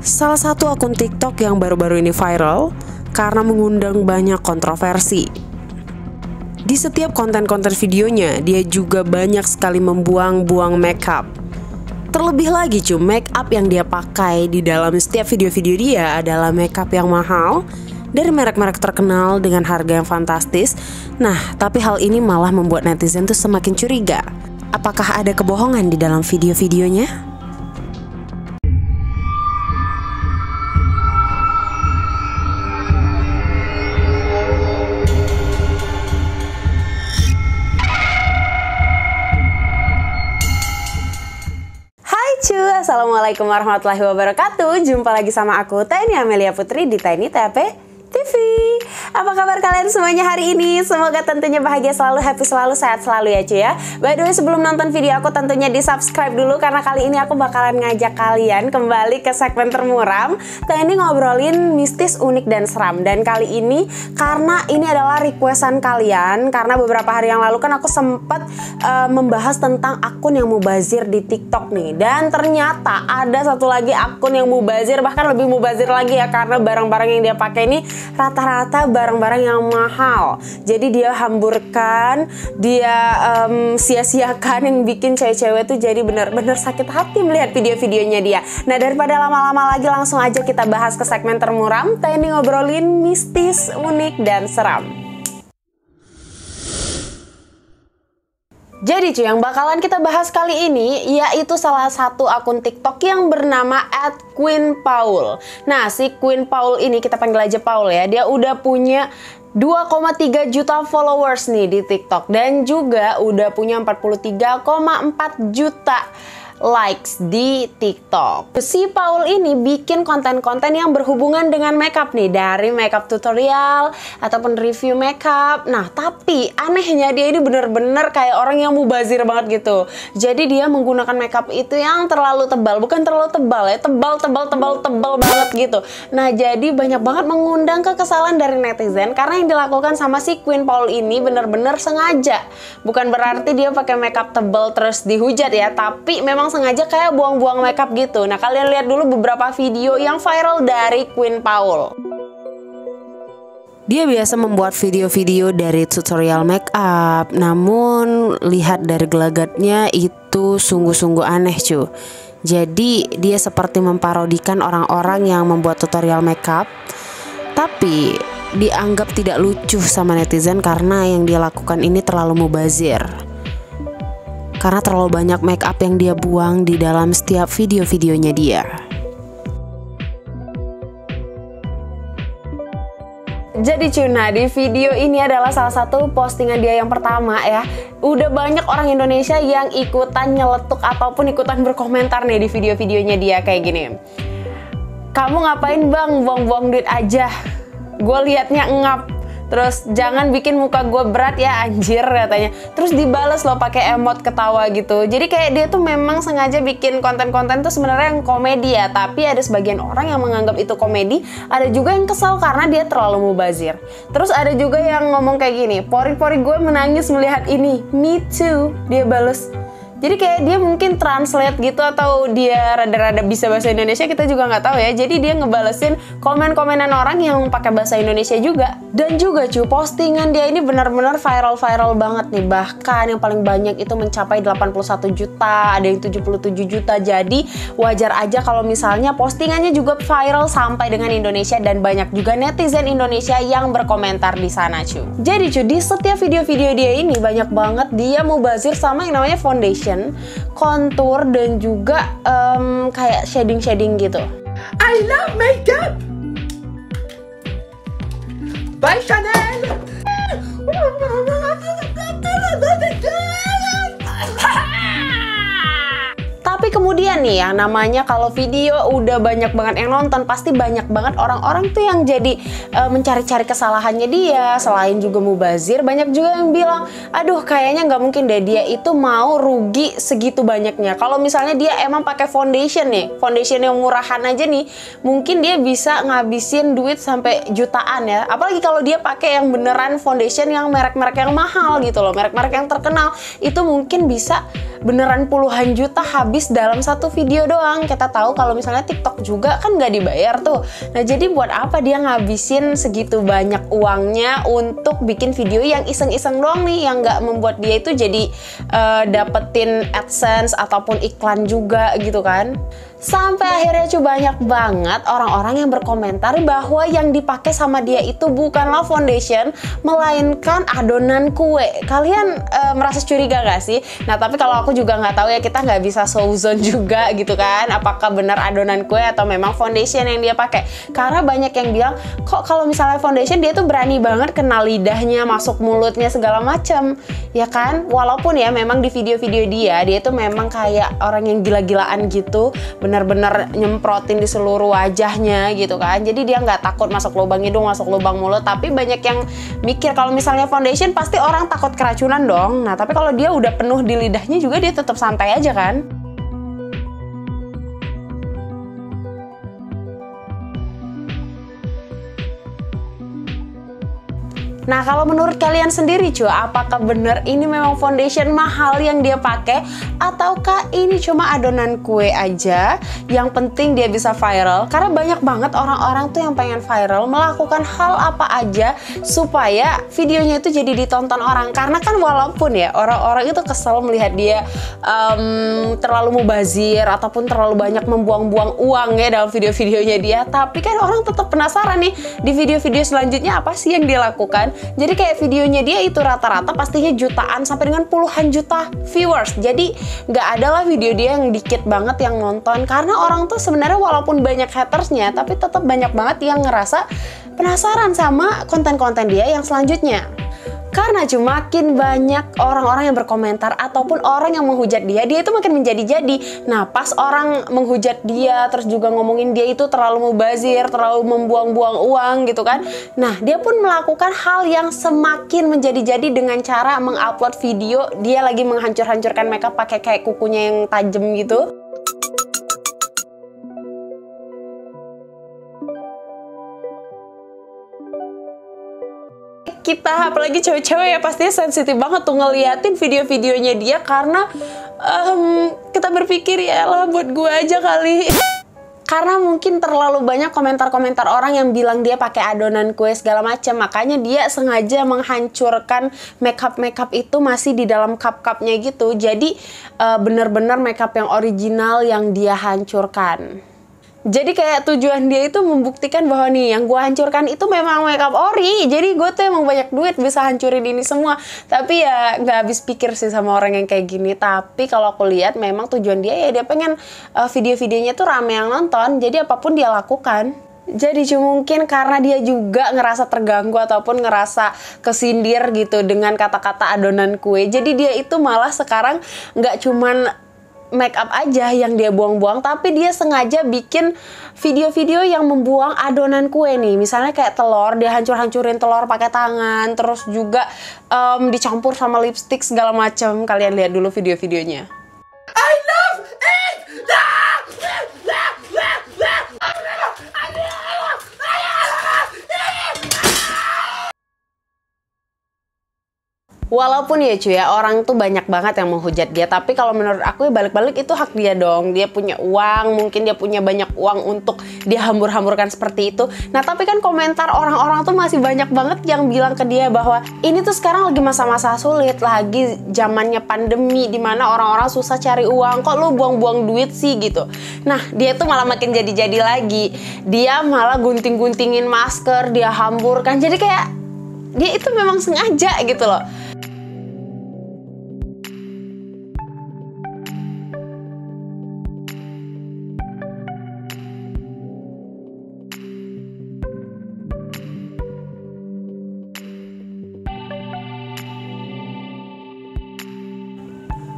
salah satu akun TikTok yang baru-baru ini viral karena mengundang banyak kontroversi. Di setiap konten-konten videonya, dia juga banyak sekali membuang-buang makeup. Terlebih lagi make up yang dia pakai di dalam setiap video-video dia adalah makeup yang mahal dari merek-merek terkenal dengan harga yang fantastis. Nah, tapi hal ini malah membuat netizen tuh semakin curiga. Apakah ada kebohongan di dalam video-videonya? Assalamualaikum warahmatullahi wabarakatuh. Jumpa lagi sama aku, Tiny Amelia Putri di Tiny TP TV. Apa kabar kalian semuanya hari ini? Semoga tentunya bahagia selalu, happy selalu, sehat selalu ya cuy ya. By the way, sebelum nonton video aku tentunya di subscribe dulu, karena kali ini aku bakalan ngajak kalian kembali ke segmen termuram. Tiny ngobrolin mistis, unik, dan seram. Dan kali ini karena ini adalah requestan kalian, karena beberapa hari yang lalu kan aku sempat membahas tentang akun yang mubazir di TikTok nih. Dan ternyata ada satu lagi akun yang mubazir, bahkan lebih mubazir lagi ya, karena barang-barang yang dia pakai ini rata-rata barang-barang yang mahal. Jadi dia hamburkan, dia sia-siakan, yang bikin cewek-cewek tuh jadi bener-bener sakit hati melihat video-videonya dia. Nah, daripada lama-lama lagi, langsung aja kita bahas ke segmen termuram. Tiny ngobrolin mistis, unik, dan seram. Jadi cuy, yang bakalan kita bahas kali ini yaitu salah satu akun TikTok yang bernama @queenpaul. Nah, si Queen Paul ini, kita panggil aja Paul ya, dia udah punya 2,3 juta followers nih di TikTok. Dan juga udah punya 43,4 juta likes di TikTok. Si Paul ini bikin konten-konten yang berhubungan dengan makeup nih, dari makeup tutorial ataupun review makeup. Nah, tapi anehnya dia ini bener-bener kayak orang yang mubazir banget gitu. Jadi dia menggunakan makeup itu yang terlalu tebal, bukan terlalu tebal ya, tebal banget gitu. Nah, jadi banyak banget mengundang kekesalan dari netizen karena yang dilakukan sama si Queen Paul ini bener-bener sengaja. Bukan berarti dia pakai makeup tebal terus dihujat ya, tapi memang sengaja kayak buang-buang makeup gitu. Nah, kalian lihat dulu beberapa video yang viral dari Queen Paul. Dia biasa membuat video-video dari tutorial makeup, namun lihat dari gelagatnya itu sungguh-sungguh aneh cuy. Jadi dia seperti memparodikan orang-orang yang membuat tutorial makeup, tapi dianggap tidak lucu sama netizen karena yang dia lakukan ini terlalu mubazir. Karena terlalu banyak make up yang dia buang di dalam setiap video-videonya dia. Jadi Cuna, di video ini adalah salah satu postingan dia yang pertama ya. Udah banyak orang Indonesia yang ikutan nyeletuk ataupun ikutan berkomentar nih di video-videonya dia kayak gini. Kamu ngapain bang, buang-buang duit aja? Gue liatnya ngap. Terus jangan bikin muka gue berat ya anjir katanya. Terus dibales loh pakai emot ketawa gitu. Jadi kayak dia tuh memang sengaja bikin konten-konten tuh sebenarnya yang komedi ya. Tapi ada sebagian orang yang menganggap itu komedi. Ada juga yang kesal karena dia terlalu mubazir. Terus ada juga yang ngomong kayak gini, pori-pori gue menangis melihat ini. Me too, dia bales. Jadi kayak dia mungkin translate gitu, atau dia rada-rada bisa bahasa Indonesia, kita juga nggak tahu ya. Jadi dia ngebalesin komen-komenan orang yang pakai bahasa Indonesia juga. Dan juga cuy, postingan dia ini benar-benar viral-viral banget nih. Bahkan yang paling banyak itu mencapai 81 juta, ada yang 77 juta. Jadi wajar aja kalau misalnya postingannya juga viral sampai dengan Indonesia, dan banyak juga netizen Indonesia yang berkomentar di sana cuy. Jadi cuy, di setiap video-video dia ini banyak banget dia mubazir sama yang namanya foundation, contour, dan juga kayak shading gitu. I love makeup by Chanel. Tapi kemudian nih yang namanya kalau video udah banyak banget yang nonton, pasti banyak banget orang-orang tuh yang jadi mencari-cari kesalahannya dia. Selain juga mubazir, banyak juga yang bilang, aduh kayaknya nggak mungkin deh dia itu mau rugi segitu banyaknya. Kalau misalnya dia emang pakai foundation nih, foundation yang murahan aja nih, mungkin dia bisa ngabisin duit sampai jutaan ya. Apalagi kalau dia pakai yang beneran foundation yang merek-merek yang mahal gitu loh, merek-merek yang terkenal, itu mungkin bisa beneran puluhan juta habis dalam satu video doang. Kita tahu kalau misalnya TikTok juga kan nggak dibayar tuh. Nah jadi buat apa dia ngabisin segitu banyak uangnya untuk bikin video yang iseng-iseng doang nih, yang nggak membuat dia itu jadi dapetin AdSense ataupun iklan juga gitu kan. Sampai akhirnya banyak banget orang-orang yang berkomentar bahwa yang dipakai sama dia itu bukanlah foundation, melainkan adonan kue. Kalian merasa curiga gak sih? Nah tapi kalau aku juga nggak tahu ya, kita nggak bisa seuzon juga gitu kan, apakah benar adonan kue atau memang foundation yang dia pakai. Karena banyak yang bilang, kok kalau misalnya foundation dia tuh berani banget kena lidahnya, masuk mulutnya segala macam, ya kan? Walaupun ya memang di video-video dia tuh memang kayak orang yang gila-gilaan gitu, bener-bener nyemprotin di seluruh wajahnya gitu kan. Jadi dia nggak takut masuk lubang hidung, masuk lubang mulut. Tapi banyak yang mikir kalau misalnya foundation pasti orang takut keracunan dong. Nah tapi kalau dia udah penuh di lidahnya juga dia tetap santai aja kan. Nah kalau menurut kalian sendiri cuy, apakah bener ini memang foundation mahal yang dia pakai, ataukah ini cuma adonan kue aja yang penting dia bisa viral? Karena banyak banget orang-orang tuh yang pengen viral melakukan hal apa aja supaya videonya itu jadi ditonton orang. Karena kan walaupun ya orang-orang itu kesel melihat dia terlalu mubazir ataupun terlalu banyak membuang-buang uang ya dalam video-videonya dia, tapi kan orang tetap penasaran nih di video-video selanjutnya apa sih yang dia lakukan. Jadi kayak videonya dia itu rata-rata pastinya jutaan sampai dengan puluhan juta viewers. Jadi nggak ada lah video dia yang dikit banget yang nonton. Karena orang tuh sebenarnya walaupun banyak hatersnya, tapi tetap banyak banget yang ngerasa penasaran sama konten-konten dia yang selanjutnya. Karena makin banyak orang-orang yang berkomentar ataupun orang yang menghujat dia itu makin menjadi-jadi. Nah pas orang menghujat dia terus juga ngomongin dia itu terlalu mubazir, terlalu membuang-buang uang gitu kan. Nah dia pun melakukan hal yang semakin menjadi-jadi dengan cara mengupload video dia lagi menghancur-hancurkan makeup pakai kayak kukunya yang tajam gitu. Kita apalagi cewek-cewek ya pastinya sensitif banget tuh ngeliatin video-videonya dia, karena kita berpikir ya lah buat gue aja kali. Karena mungkin terlalu banyak komentar-komentar orang yang bilang dia pakai adonan kue segala macam, makanya dia sengaja menghancurkan makeup itu masih di dalam cup-cupnya gitu. Jadi bener-bener makeup yang original yang dia hancurkan. Jadi kayak tujuan dia itu membuktikan bahwa nih yang gue hancurkan itu memang makeup ori. Jadi gue tuh emang banyak duit bisa hancurin ini semua. Tapi ya nggak habis pikir sih sama orang yang kayak gini. Tapi kalau aku lihat memang tujuan dia ya dia pengen video-videonya tuh rame yang nonton. Jadi apapun dia lakukan. Jadi mungkin karena dia juga ngerasa terganggu ataupun ngerasa kesindir gitu dengan kata-kata adonan kue. Jadi dia itu malah sekarang nggak cuman make up aja yang dia buang-buang, tapi dia sengaja bikin video-video yang membuang adonan kue nih. Misalnya kayak telur, dia hancur-hancurin telur pakai tangan, terus juga dicampur sama lipstick segala macam. Kalian lihat dulu video-videonya. I love it. Walaupun ya cuy ya, orang tuh banyak banget yang menghujat dia, tapi kalau menurut aku ya balik-balik itu hak dia dong. Dia punya uang, mungkin dia punya banyak uang untuk dia hambur-hamburkan seperti itu. Nah tapi kan komentar orang-orang tuh masih banyak banget yang bilang ke dia bahwa ini tuh sekarang lagi masa-masa sulit, lagi zamannya pandemi dimana orang-orang susah cari uang, kok lu buang-buang duit sih gitu. Nah dia tuh malah makin jadi-jadi lagi. Dia malah gunting-guntingin masker, dia hamburkan. Jadi kayak dia itu memang sengaja gitu loh.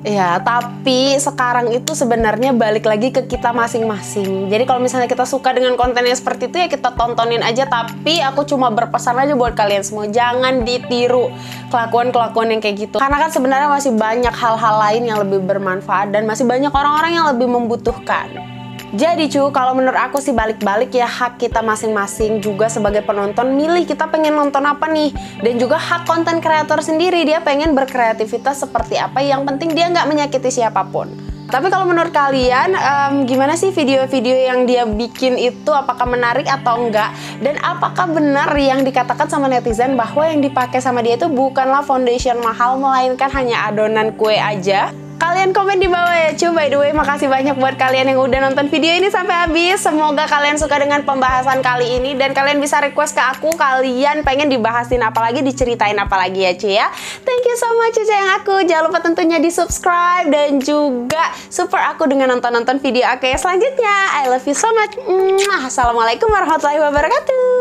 Ya, tapi sekarang itu sebenarnya balik lagi ke kita masing-masing. Jadi kalau misalnya kita suka dengan konten yang seperti itu ya kita tontonin aja. Tapi aku cuma berpesan aja buat kalian semua, jangan ditiru kelakuan-kelakuan yang kayak gitu. Karena kan sebenarnya masih banyak hal-hal lain yang lebih bermanfaat dan masih banyak orang-orang yang lebih membutuhkan. Jadi kalau menurut aku sih balik-balik ya, hak kita masing-masing juga sebagai penonton milih kita pengen nonton apa nih. Dan juga hak konten kreator sendiri, dia pengen berkreativitas seperti apa, yang penting dia nggak menyakiti siapapun. Tapi kalau menurut kalian, gimana sih video-video yang dia bikin itu, apakah menarik atau enggak? Dan apakah benar yang dikatakan sama netizen bahwa yang dipakai sama dia itu bukanlah foundation mahal, melainkan hanya adonan kue aja? Kalian komen di bawah ya. By the way, makasih banyak buat kalian yang udah nonton video ini sampai habis. Semoga kalian suka dengan pembahasan kali ini, dan kalian bisa request ke aku, kalian pengen dibahasin apa lagi, diceritain apa lagi ya cuy ya. Thank you so much sayang aku. Jangan lupa tentunya di subscribe dan juga support aku dengan nonton-nonton video aku selanjutnya. I love you so much. Assalamualaikum warahmatullahi wabarakatuh.